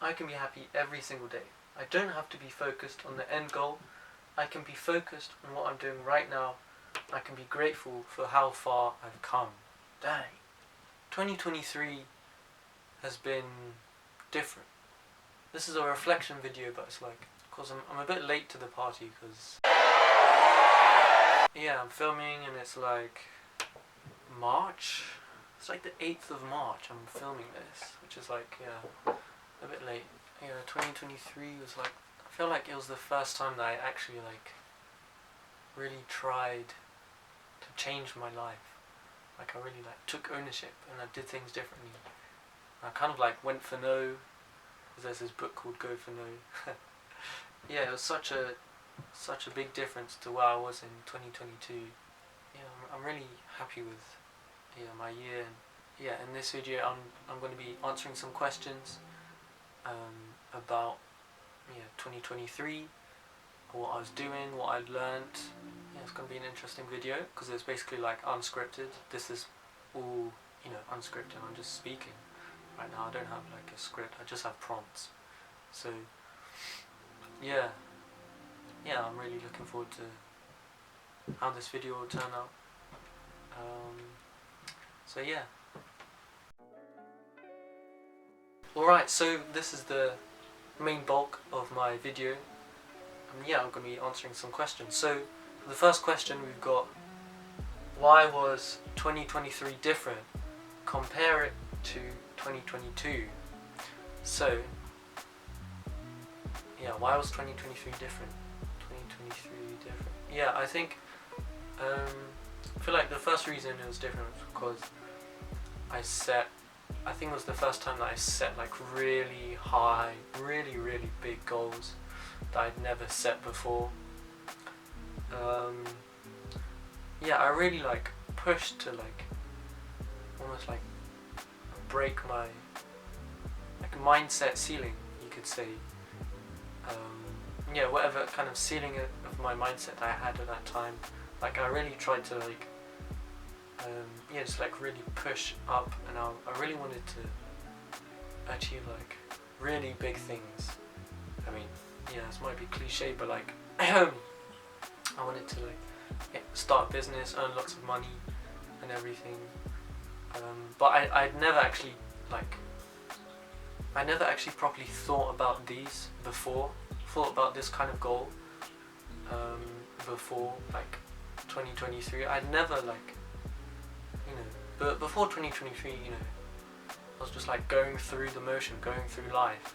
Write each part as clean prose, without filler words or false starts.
I can be happy every single day. I don't have to be focused on the end goal. I can be focused on what I'm doing right now. I can be grateful for how far I've come. Dang. 2023 has been different. This is a reflection video, but it's like, because I'm a bit late to the party, because yeah, I'm filming and it's like March. It's like the 8th of March I'm filming this, which is like, yeah, a bit late. Yeah, 2023 was like, I feel like it was the first time that I actually like really tried to change my life. Like I really like took ownership and I did things differently. I kind of like went for no. There's this book called Go For No. Yeah, it was such a big difference to where I was in 2022. Yeah, I'm really happy with my year. And yeah, in this video I'm going to be answering some questions about 2023, what I was doing, what I'd learnt. Yeah, it's going to be an interesting video because it's basically like unscripted. This is all unscripted. I'm just speaking right now. I don't have like a script. I just have prompts. So yeah, I'm really looking forward to how this video will turn out. So yeah. Alright, so this is the main bulk of my video. Yeah, I'm going to be answering some questions. So for the first question we've got, why was 2023 different? Compare it to 2022. So yeah, why was 2023 different? 2023 different. Yeah, I think I feel like the first reason it was different was because I think it was the first time that I set like really high, really big goals that I'd never set before. Yeah, I really like pushed to like almost like break my like mindset ceiling, you could say. Yeah, whatever kind of ceiling of my mindset that I had at that time, like I really tried to like just like really push up, and I really wanted to achieve like really big things. I mean, yeah, this might be cliche, but like I wanted to like start a business, earn lots of money and everything. But I'd never actually properly thought about these before, thought about this kind of goal before like 2023. I'd never like, but before 2023, I was just like going through the motion, going through life.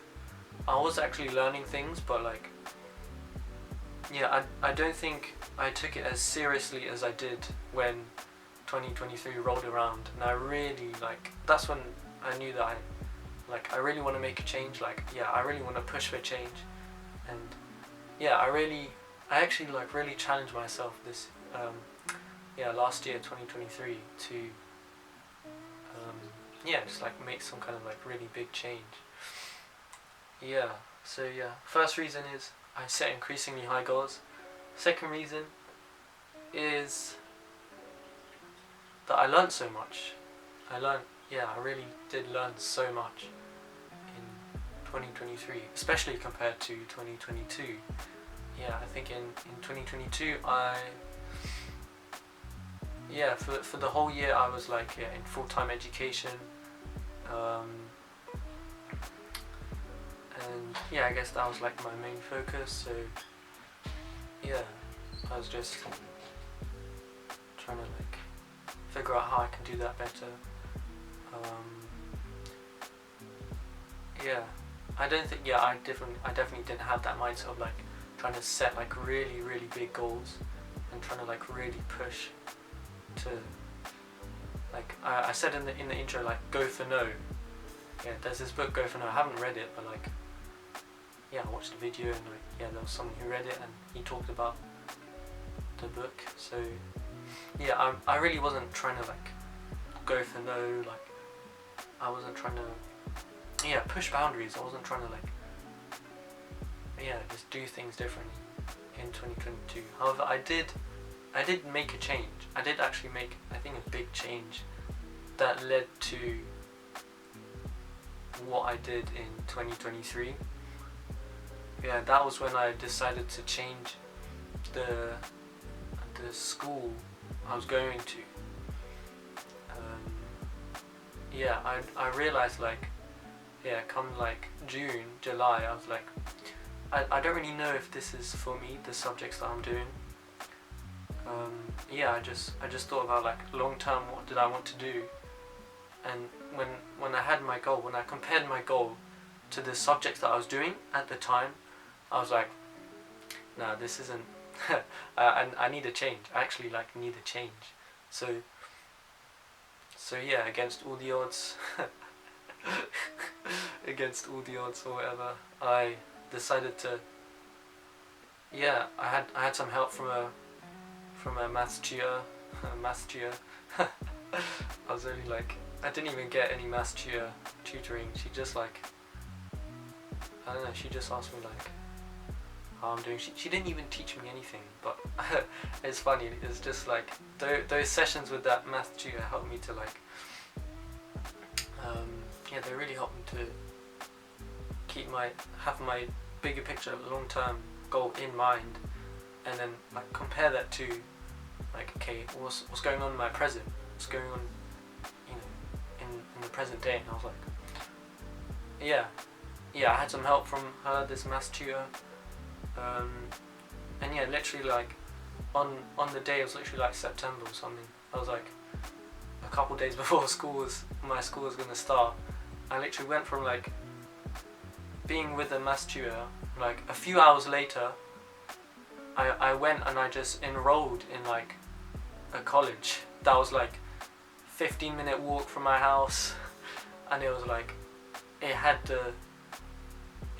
I was actually learning things, but like, yeah, I don't think I took it as seriously as I did when 2023 rolled around, and I really like, that's when I knew that I really want to make a change. Like, yeah, I really want to push for change, and yeah, I actually like really challenged myself this last year, 2023, to just like make some kind of like really big change. Yeah, so yeah, first reason is I set increasingly high goals. Second reason is that I learned so much. I really did learn so much in 2023, especially compared to 2022. Yeah, I think in 2022 for the whole year I was like in full-time education, and yeah, I guess that was like my main focus. So yeah, I was just trying to like figure out how I can do that better. I don't think I definitely didn't have that mindset of like trying to set like really big goals and trying to like really push to like I said in the intro, like Go For No. Yeah, there's this book, Go For No. I haven't read it, but like I watched the video, and like there was someone who read it and he talked about the book. So yeah, I really wasn't trying to like go for no, like I wasn't trying to push boundaries. I wasn't trying to like just do things differently in 2022. However, I did make a change. I did actually make, I think, a big change that led to what I did in 2023. Yeah, that was when I decided to change the school I was going to. Yeah, I realized like, yeah, come like June, July, I was like, I don't really know if this is for me, the subjects that I'm doing. Yeah, I just thought about like long term, what did I want to do? And when I had my goal, when I compared my goal to the subjects that I was doing at the time, I was like, nah, this isn't. I need a change. I actually like need a change. So yeah, against all the odds, against all the odds or whatever, I decided to. Yeah, I had some help from a maths tutor, maths tutor. I was only like, I didn't even get any maths tutoring. She just like, I don't know. She just asked me like how I'm doing. She didn't even teach me anything, but it's funny. It's just like those sessions with that math tutor helped me to like, yeah, they really helped me to have my bigger picture, long term goal in mind, and then like compare that to like, okay, what's going on in my present? What's going on, you know, in the present day? And I was like, yeah, I had some help from her, this maths tutor. And yeah, literally like on the day, it was literally like September or something. I was like a couple days before my school was gonna start. I literally went from like being with the maths tutor, like a few hours later, I went and I just enrolled in like a college that was like 15-minute walk from my house, and it was like it had the,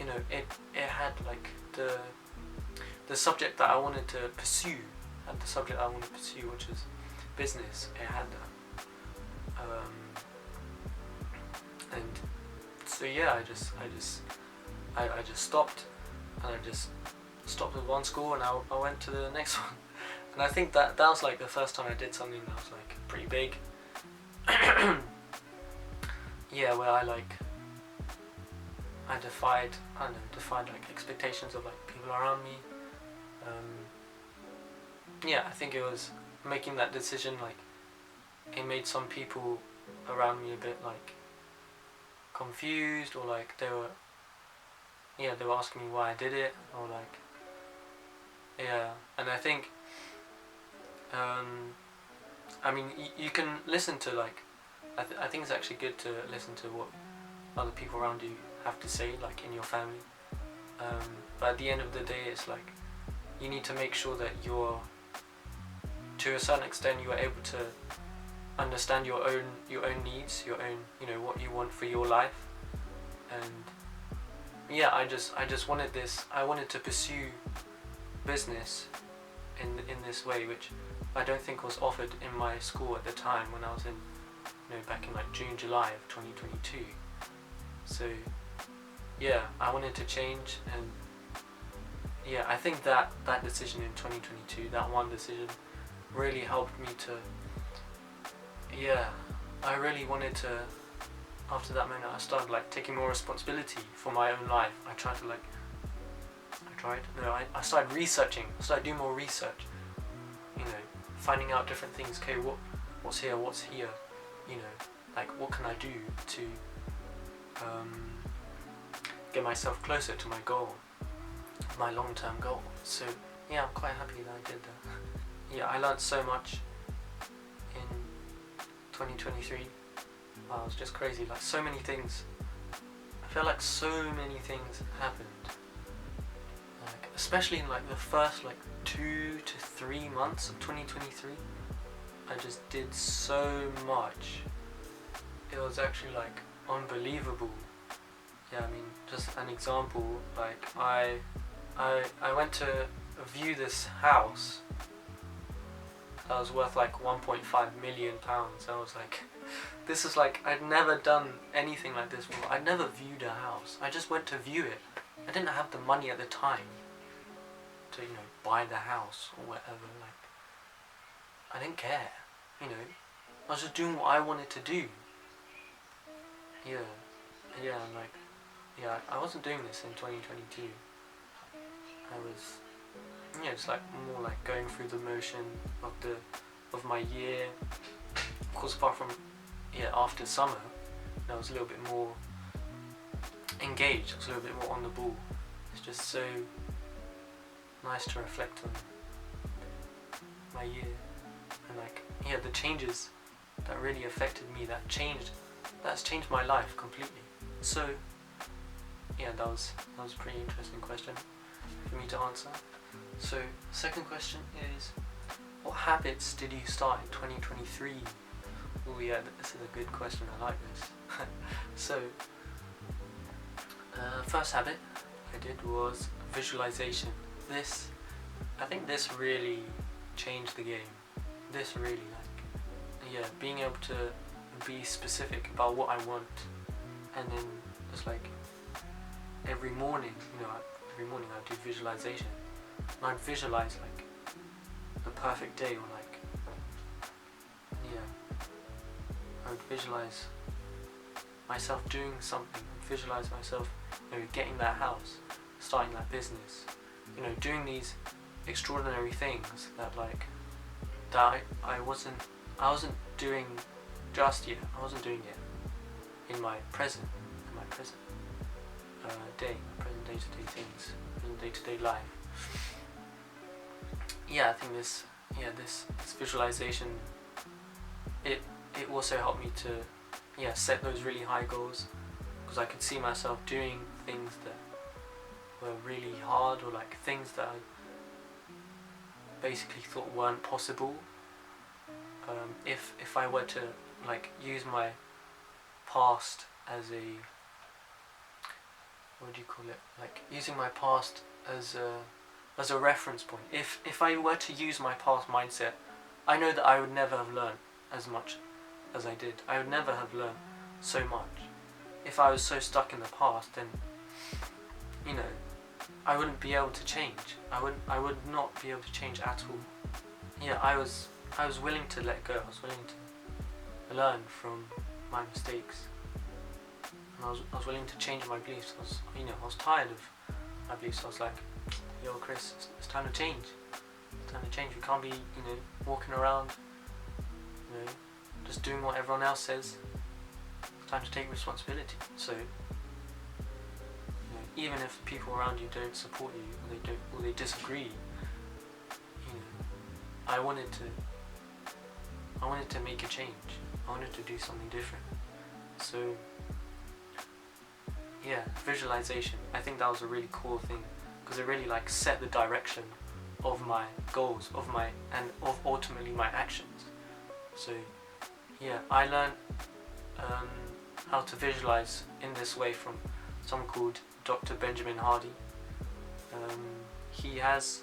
you know, it had like the subject that I wanted to pursue, which is business. It had that, and so yeah, I just stopped, and I just stopped at one school, and I went to the next one, and I think that was like the first time I did something that was like pretty big. Yeah, where I defied like expectations of like people around me. Yeah, I think it was making that decision, like it made some people around me a bit like confused, or like they were asking me why I did it, or like, yeah. And I think I mean you can listen to like I think it's actually good to listen to what other people around you have to say, like in your family, but at the end of the day, it's like you need to make sure that you're, to a certain extent, you are able to understand your own needs, your own, you know, what you want for your life. And yeah, I just wanted this. I wanted to pursue business in this way, which I don't think was offered in my school at the time when I was in, you know, back in like June, July of 2022. So yeah, I wanted to change, and yeah, I think that decision in 2022, that one decision, really helped me to, yeah, I really wanted to, after that moment I started like taking more responsibility for my own life. I started researching, I started doing more research, you know, finding out different things, okay, what's here, you know, like what can I do to get myself closer to my goal, my long-term goal. So yeah, I'm quite happy that I did that. Yeah, I learned so much in 2023. Wow, it was just crazy, like so many things. I feel like so many things happened, like especially in like the first like 2 to 3 months of 2023. I just did so much. It was actually like unbelievable. Yeah, I mean, just an example, like I went to view this house that was worth like 1.5 million pounds. I was like, this is like, I'd never done anything like this before. I'd never viewed a house. I just went to view it. I didn't have the money at the time to, you know, buy the house or whatever. Like, I didn't care, you know. I was just doing what I wanted to do. Yeah. yeah, like, yeah, I wasn't doing this in 2022. I was, yeah, it's like more like going through the motion of my year. Of course, apart from, yeah, after summer, I was a little bit more engaged. I was a little bit more on the ball. It's just so nice to reflect on my year and like, yeah, the changes that really affected me. That's changed my life completely. So, yeah, that was a pretty interesting question for me to answer. So, second question is, what habits did you start in 2023? Oh yeah, this is a good question, I like this. So, first habit I did was visualization. I think this really changed the game. This really, like, yeah, being able to be specific about what I want, and then just like every morning, every morning I'd do visualization, and I'd visualize like the perfect day, or like, yeah, I would visualize myself doing something, visualize myself, getting that house, starting that business, doing these extraordinary things that like that I wasn't doing just yet. I wasn't doing it in my present day, my present day-to-day things, in day-to-day life. Yeah, I think this visualization, it also helped me to set those really high goals, because I could see myself doing things that were really hard, or like things that I basically thought weren't possible. If I were to like use my past as a, what do you call it? Like using my past as a reference point. If I were to use my past mindset, I know that I would never have learned as much as I did. I would never have learned so much. If I was so stuck in the past, then I wouldn't be able to change. I would not be able to change at all. Yeah, I was willing to let go. I was willing to learn from my mistakes. And I was willing to change my beliefs. I was tired of my beliefs. I was like, yo, Chris, it's time to change. It's time to change. We can't be, walking around, just doing what everyone else says. It's time to take responsibility. So, even if the people around you don't support you, or they disagree, I wanted to make a change. I wanted to do something different. So, yeah, visualization. I think that was a really cool thing, because it really like set the direction of my goals, of ultimately my actions. So, yeah, I learned how to visualize in this way from someone called Dr. Benjamin Hardy. He has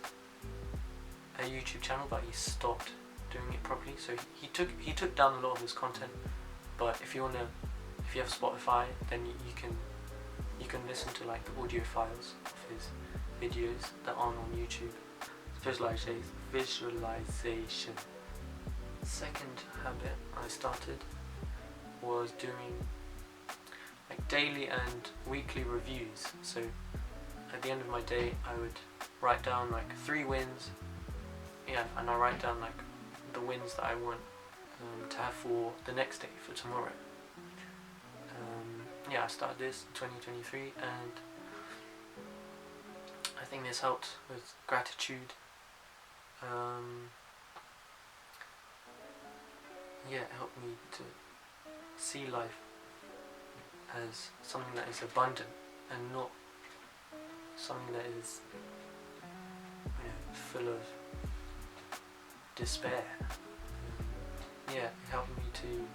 a YouTube channel, but he stopped doing it properly. So he took down a lot of his content. But if you have Spotify, then you can listen to like the audio files of his videos that aren't on YouTube. Visualization. Second habit I started was doing like daily and weekly reviews. So at the end of my day, I would write down like 3 wins. Yeah, and I write down like the wins that I want to have for the next day, for tomorrow. I started this in 2023, and I think this helped with gratitude. It helped me to see life as something that is abundant, and not something that is full of despair. It helped me to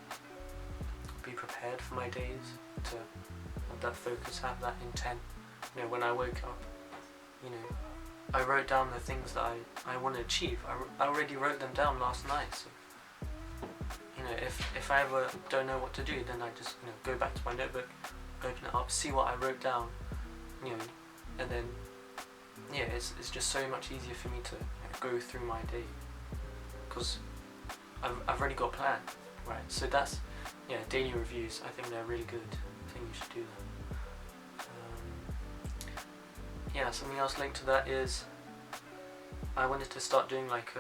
be prepared for my days, to have that focus, have that intent. When I woke up, I wrote down the things that I want to achieve. I already wrote them down last night. So, if I ever don't know what to do, then I just go back to my notebook, open it up, see what I wrote down, and then it's just so much easier for me to go through my day, because I've already got a plan, right? So that's daily reviews. I think they're really good. I think we should do that. Yeah, something else linked to that is I wanted to start doing like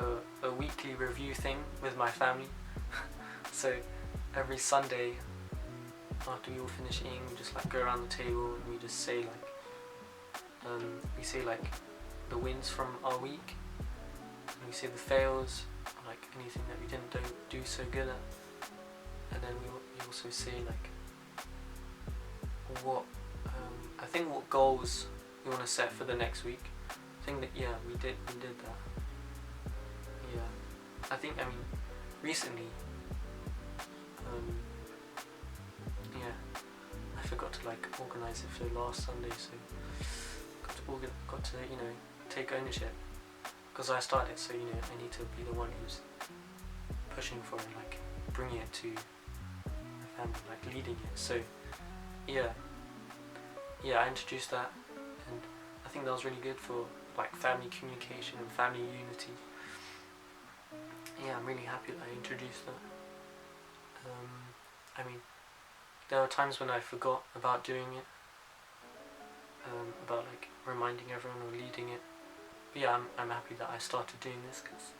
a weekly review thing with my family. So every Sunday after we all finish eating, we just like go around the table and we just say like the wins from our week, and we say the fails, like anything that we didn't do so good at, and then we also say like what I think what goals we want to set for the next week. I think that we did that. Yeah, I mean recently I forgot to like organise it for last Sunday, so got to take ownership, because I started, so I need to be the one who's pushing for it, like bringing it to my family, like leading it. So I introduced that, and I think that was really good for like family communication and family unity. Yeah, I'm really happy that I introduced that. I mean, there were times when I forgot about doing it, about like reminding everyone or leading it. But yeah, I'm happy that I started doing this, because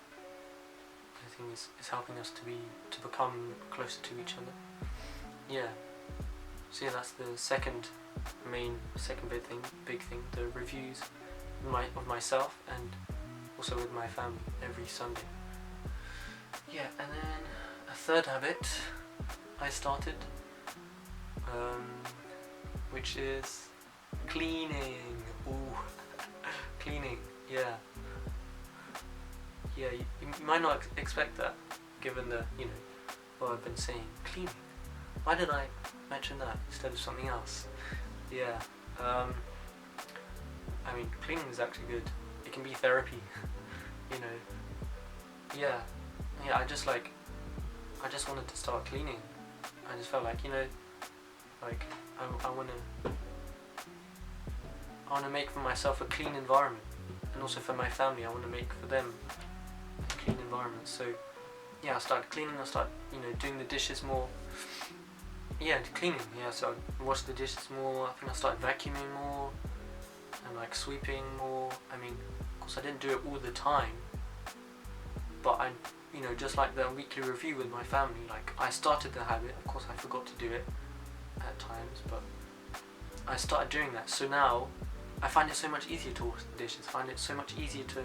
I think it's helping us to become closer to each other. Yeah. So yeah, that's the second big thing, the reviews of myself and also with my family every Sunday. Yeah, and then a third habit I started, which is cleaning. Ooh, cleaning. Yeah. Yeah, you might not expect that, given the what I've been saying. Cleaning. Why did I mention that instead of something else? Yeah. I mean, cleaning is actually good. It can be therapy. Yeah. Yeah. I just wanted to start cleaning. I just felt like like I want to make for myself a clean environment, and also for my family I want to make for them a clean environment. So yeah, I started cleaning. I started doing the dishes more. Yeah, cleaning. Yeah, so I washed the dishes more. I think I started vacuuming more and like sweeping more. I mean, of course I didn't do it all the time, but I just like the weekly review with my family, like I started the habit. Of course I forgot to do it at times, but I started doing that. So now I find it so much easier to wash the dishes. I find it so much easier to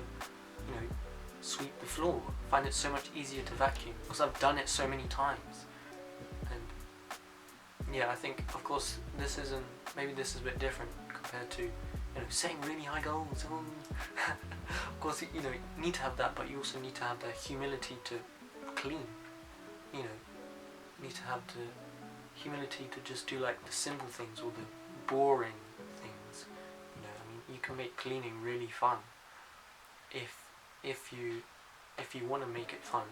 sweep the floor. I find it so much easier to vacuum, because I've done it so many times. And yeah, I think of course maybe this is a bit different compared to setting really high goals. Of course, you need to have that, but you also need to have the humility to clean. You need to have the humility to just do like the simple things or the boring things. I mean, you can make cleaning really fun if you want to make it fun.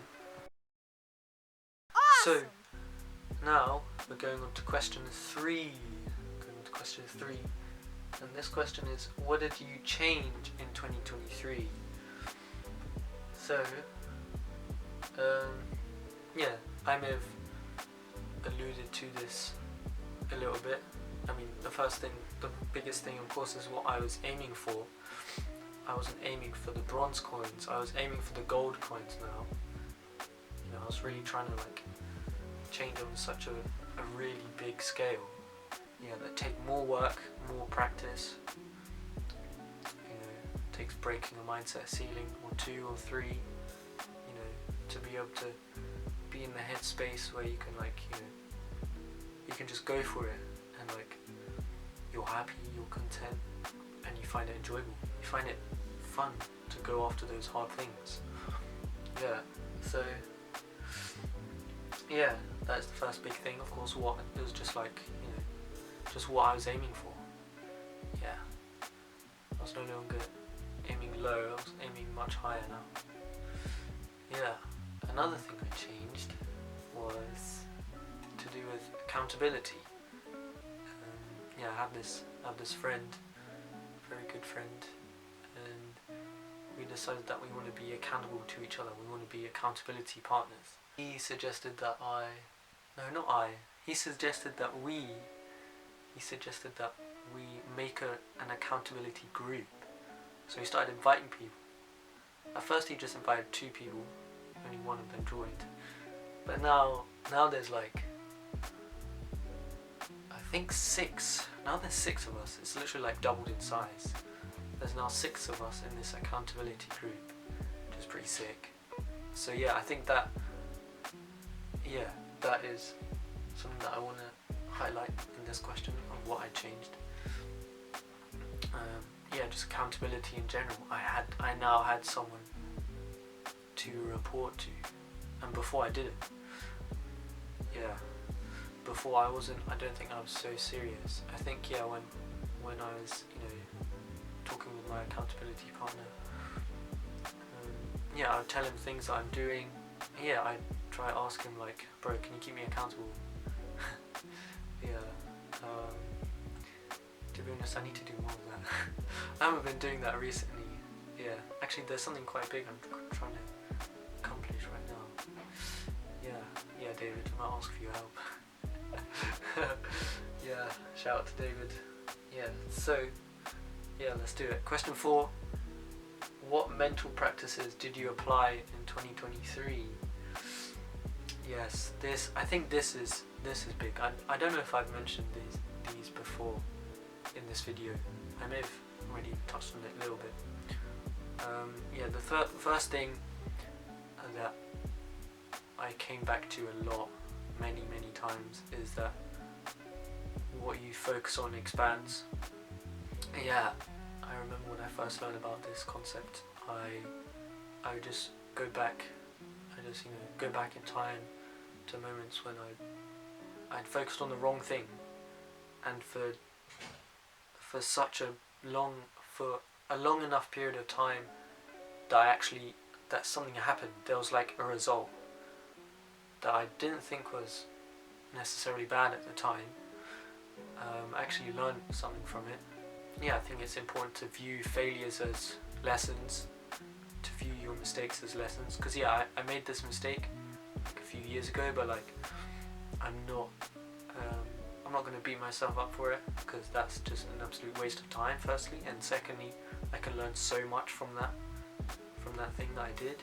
Awesome. So now we're going on to question 3. And this question is, what did you change in 2023? So, I may have alluded to this a little bit. I mean, the biggest thing, of course, is what I was aiming for. I wasn't aiming for the bronze coins. I was aiming for the gold coins now. I was really trying to like change on such a really big scale. That take more work, more practice. Takes breaking a mindset ceiling or 2 or 3. To be able to be in the headspace where you can you can just go for it, and like you're happy, you're content, and you find it enjoyable. You find it fun to go after those hard things. Yeah. So yeah, that's the first big thing. Of course, it was just like just what I was aiming for. Yeah. I was no longer aiming low, I was aiming much higher now. Yeah. Another thing I changed was to do with accountability. I have this friend, very good friend, and we decided that we want to be accountable to each other. We want to be accountability partners. He suggested that he suggested that we he suggested that we make an accountability group. So he started inviting people. At first he just invited 2 people, only one of them joined. But now there's like, I think 6. Now there's 6 of us. It's literally like doubled in size. There's now 6 of us in this accountability group, which is pretty sick. So yeah, I think that is something that I want to highlight in this question of what I changed. Just accountability in general. I now had someone to report to, and before I didn't. Before I don't think I was so serious. I think when I was talking with my accountability partner, I would tell him things that I'm doing. I'd try to ask him like, bro, can you keep me accountable? To be honest, I need to do more of that. I haven't been doing that recently. Actually there's something quite big I'm trying to accomplish right now. David, I might ask for your help. Shout out to David. So let's do it. Question 4. What mental practices did you apply in 2023? Yes, I think this is big. I don't know if I've mentioned these before in this video. I may have already touched on it a little bit. The first thing that I came back to a lot, many times, is that what you focus on expands. I remember when I first learned about this concept, I would just go back. Go back in time to moments when I'd focused on the wrong thing, and for a long enough period of time that something happened. There was like a result that I didn't think was necessarily bad at the time. I actually learned something from it. I think it's important to view failures as lessons, to view your mistakes as lessons. Because I made this mistake like a few years ago, but like I'm not going to beat myself up for it, because that's just an absolute waste of time, firstly, and secondly, I can learn so much from that thing that I did.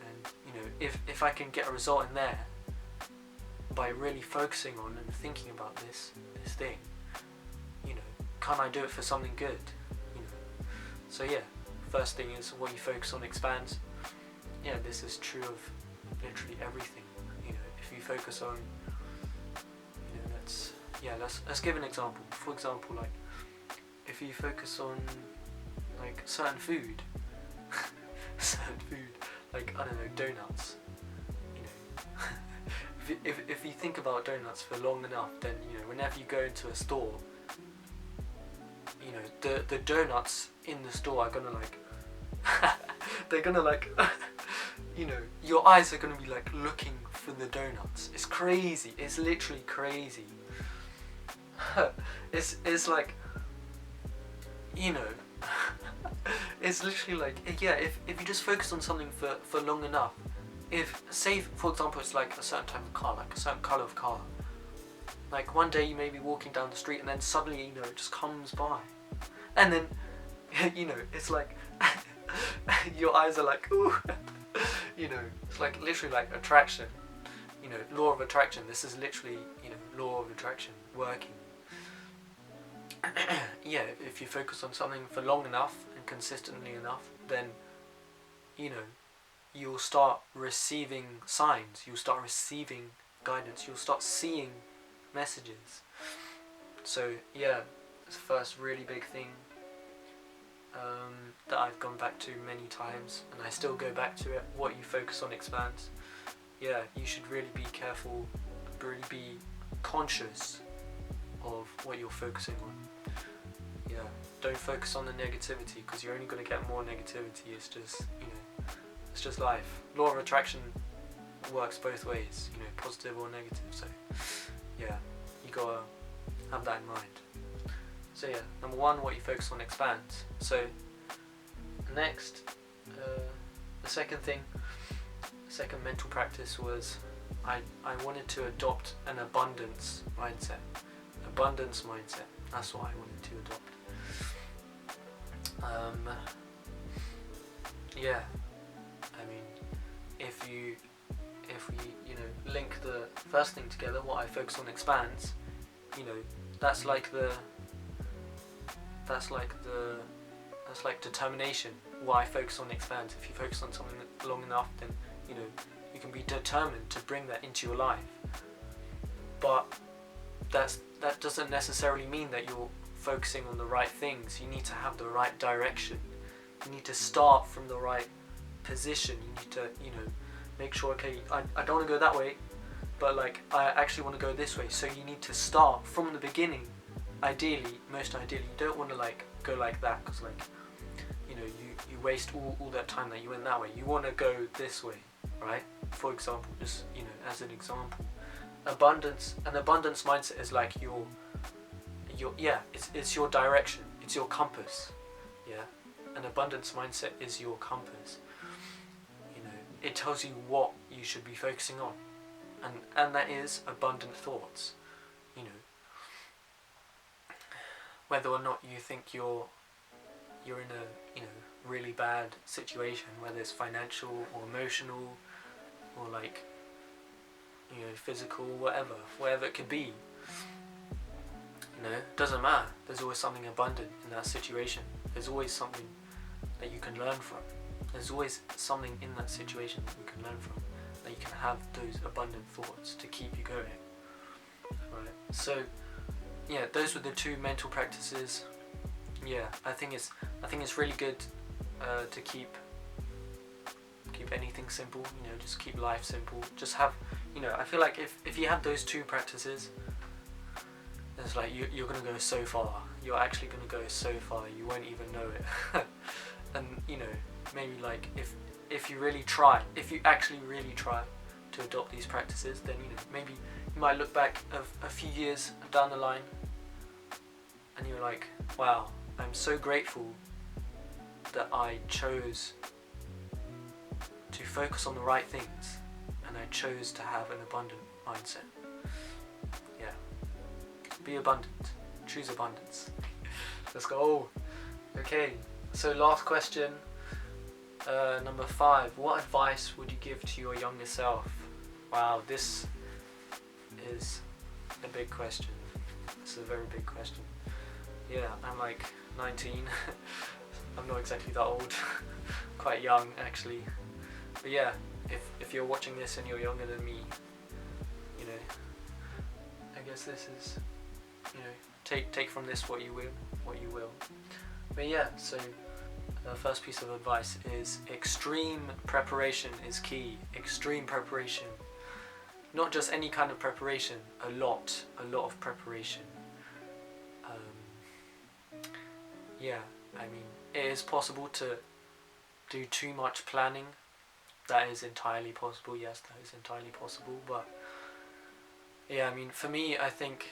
And if I can get a result in there by really focusing on and thinking about this thing, can I do it for something good? So first thing is what you focus on expands. This is true of literally everything. If you focus on, let's give an example. For example, like if you focus on like certain food, like I don't know, donuts. If you think about donuts for long enough, then whenever you go into a store, the donuts in the store are gonna like they're gonna like your eyes are gonna be like looking for the donuts. It's crazy. It's literally crazy. It's like it's literally like if you just focus on something for long enough, if say for example it's like a certain type of car, like a certain colour of car, like one day you may be walking down the street and then suddenly it just comes by, and then it's like your eyes are like ooh. It's like literally like attraction, law of attraction. This is literally law of attraction working. If you focus on something for long enough and consistently enough, then you'll start receiving signs, you'll start receiving guidance, you'll start seeing messages. So it's the first really big thing that I've gone back to many times, and I still go back to it. What you focus on expands. You should really be careful, really be conscious of what you're focusing on. Don't focus on the negativity, because you're only going to get more negativity. It's just it's just life. Law of attraction works both ways, positive or negative. So you gotta have that in mind. So number 1, what you focus on expands. So next, the second mental practice was I wanted to adopt an abundance mindset. abundance mindset. That's what I wanted to adopt. Yeah, I mean, if we link the first thing together, what I focus on expands. That's like determination. What I focus on expands. If you focus on something long enough, then you can be determined to bring that into your life. But that doesn't necessarily mean that you're focusing on the right things. You need to have the right direction. You need to start from the right position. You need to, make sure, okay, I don't want to go that way, but like I actually want to go this way. So you need to start from the beginning. Most ideally, you don't want to like go like that, because like you waste all that time that you went that way. You want to go this way, right? For example, just as an example, an abundance mindset is like it's your direction, it's your compass. An abundance mindset is your compass. It tells you what you should be focusing on, and that is abundant thoughts. Whether or not you think you're in a really bad situation, whether it's financial or emotional or like physical, whatever it could be, it doesn't matter. There's always something abundant in that situation. There's always something that you can learn from. There's always something in that situation that you can learn from, that you can have those abundant thoughts to keep you going. Right. So those were the two mental practices. I think it's really good to keep anything simple. Just keep life simple. Just have I feel like if you have those two practices, it's like you're gonna go so far. You're actually gonna go so far you won't even know it. And maybe like if you actually really try to adopt these practices, then maybe you might look back a few years down the line and you're like, wow, I'm so grateful that I chose to focus on the right things, and I chose to have an abundant mindset. Be abundant. Choose abundance. Let's go. Okay, so last question, number 5. What advice would you give to your younger self? Wow, this is a big question. This is a very big question. I'm like 19. I'm not exactly that old. Quite young, actually. But if you're watching this and you're younger than me, I guess this is, take from this what you will. But so the first piece of advice is extreme preparation is key. Extreme preparation. Not just any kind of preparation, a lot of preparation. It is possible to do too much planning. That is entirely possible. Yes, that is entirely possible. But for me, I think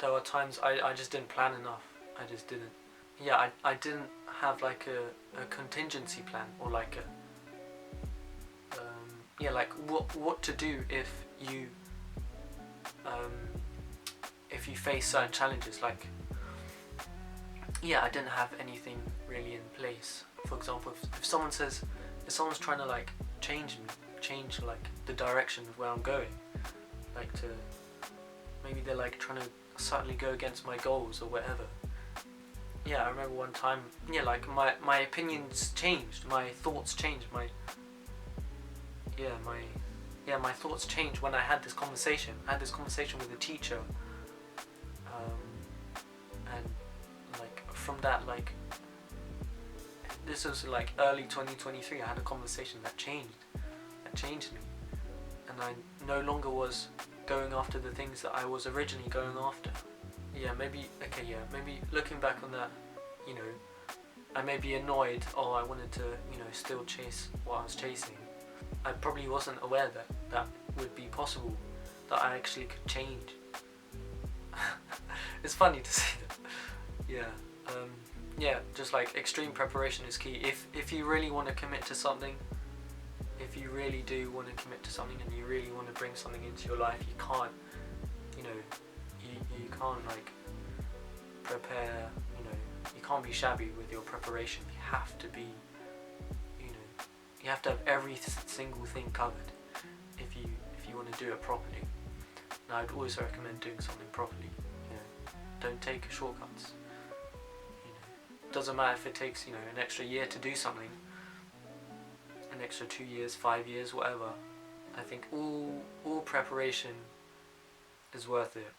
there were times I just didn't plan enough. I just didn't. I didn't have like a contingency plan, or like what to do if you face certain challenges. Like I didn't have anything really in place. For example, if someone's trying to like change like the direction of where I'm going, like maybe they're like trying to suddenly go against my goals or whatever. I remember one time, like my opinions changed, my thoughts changed, my thoughts changed when I had this conversation. I had this conversation with a teacher, and like from that, like this was like early 2023. I had a conversation that changed me, and I no longer was going after the things that I was originally going after. Maybe looking back on that, I may be annoyed, or I wanted to, still chase what I was chasing. I probably wasn't aware that would be possible, that I actually could change. It's funny to say that. Just like extreme preparation is key. If you really want to commit to something, if you really do want to commit to something and you really want to bring something into your life, you can't, you can't like prepare, you know, you can't be shabby with your preparation. You have to be, you know, you have to have every single thing covered if you want to do it properly. And I'd always recommend doing something properly. You know, don't take shortcuts. You know, doesn't matter if it takes, you know, an extra year to do something, an extra 2 years, 5 years, whatever. I think all preparation is worth it.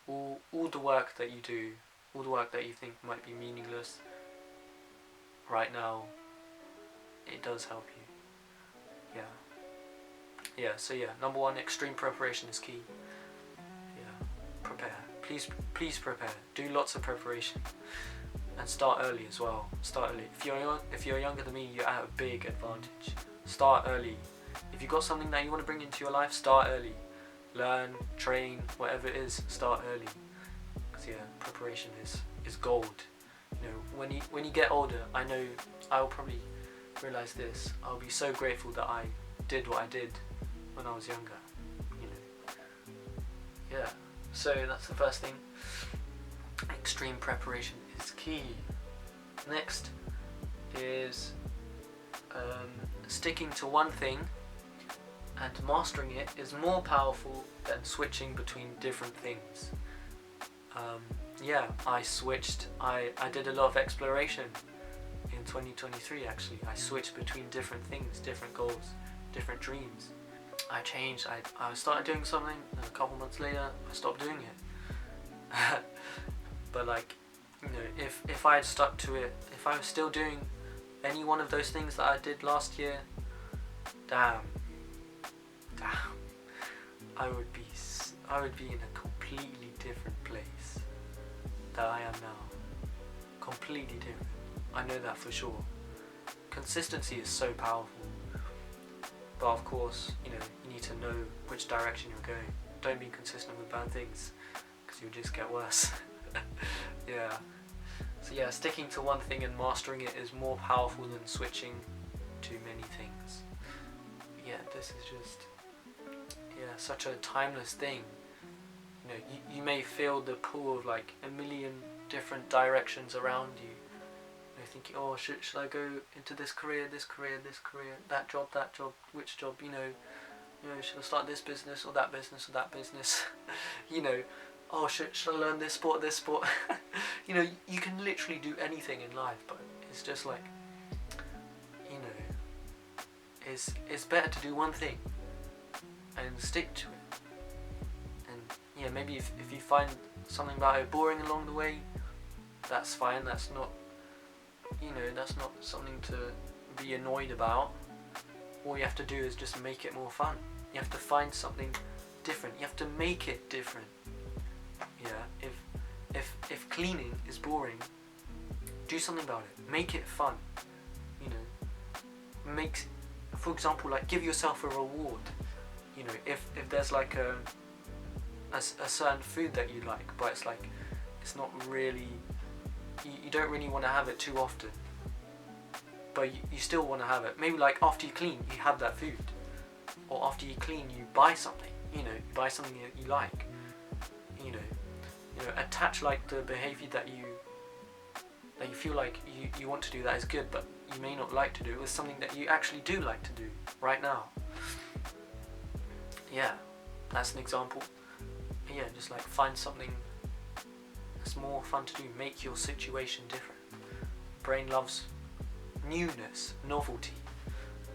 All the work that you do, all the work that you think might be meaningless right now, it does help you. Yeah, so yeah, number one, extreme preparation is key. Yeah, prepare. Please prepare. Do lots of preparation. And start early as well. Start early. If you're younger than me, you're at a big advantage. Start early. If you've got something that you want to bring into your life, start early. Learn, train, whatever it is, start early. Because yeah, preparation is gold. You know, when you get older, I know I'll probably realize this. I'll be so grateful that I did what I did when I was younger. You know. Yeah. So that's the first thing. Extreme preparation is key. Next is sticking to one thing and mastering it is more powerful than switching between different things. Yeah, I switched. I did a lot of exploration in 2023 actually. I switched between different things, different goals, different dreams. I changed. I started doing something, and a couple months later I stopped doing it. But like, you know, if I had stuck to it, if I was still doing any one of those things that I did last year, damn, I would be in a completely different place that I am now. Completely different. I know that for sure. Consistency is so powerful. But of course, you know, you need to know which direction you're going. Don't be consistent with bad things, because you'll just get worse. Yeah. So yeah, sticking to one thing and mastering it is more powerful than switching to many things. Yeah, this is just, yeah, such a timeless thing. You know, you may feel the pull of like a million different directions around you. You know, thinking, oh, should I go into this career, that job, which job, you know, should I start this business or that business or that business? You know, oh, should I learn this sport? You know, you can literally do anything in life, but it's just like, you know, it's better to do one thing and stick to it. And yeah, maybe if you find something about it boring along the way, that's fine. That's not, you know, that's not something to be annoyed about. All you have to do is just make it more fun. You have to find something different. You have to make it different. Yeah, if cleaning is boring, do something about it. Make it fun. You know, for example, like give yourself a reward. You know, if there's like a certain food that you like, but it's like, it's not really, you don't really want to have it too often, but you still want to have it. Maybe like after you clean, you have that food, or after you clean, you buy something. You know, you buy something that you like. You know, attach like the behavior that you feel like you want to do that is good, but you may not like to do, with something that you actually do like to do right now. Yeah, that's an example. Yeah, just like find something that's more fun to do. Make your situation different. Brain loves newness, novelty.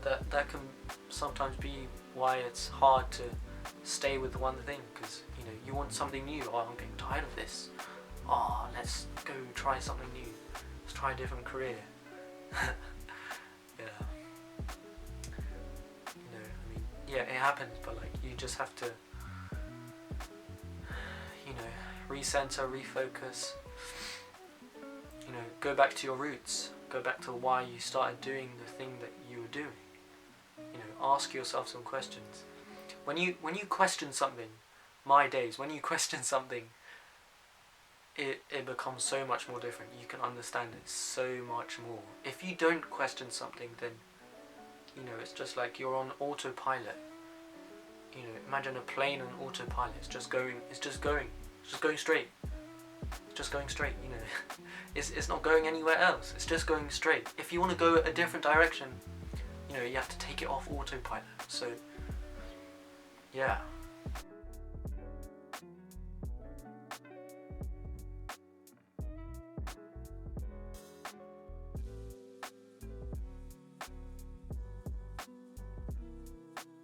That can sometimes be why it's hard to stay with one thing, because you know, you want something new. Oh, I'm getting tired of this. Oh, let's go try something new. Let's try a different career. Yeah. You know, I mean, yeah, it happens, but like, you just have to, you know, recenter, refocus. You know, go back to your roots. Go back to why you started doing the thing that you were doing. You know, ask yourself some questions. When you question something, my days, when you question something, it becomes so much more different. You can understand it so much more. If you don't question something, then, you know, it's just like you're on autopilot. You know, imagine a plane on autopilot. It's just going straight. It's just going straight, you know. It's not going anywhere else. It's just going straight. If you want to go a different direction, you know, you have to take it off autopilot. So, yeah.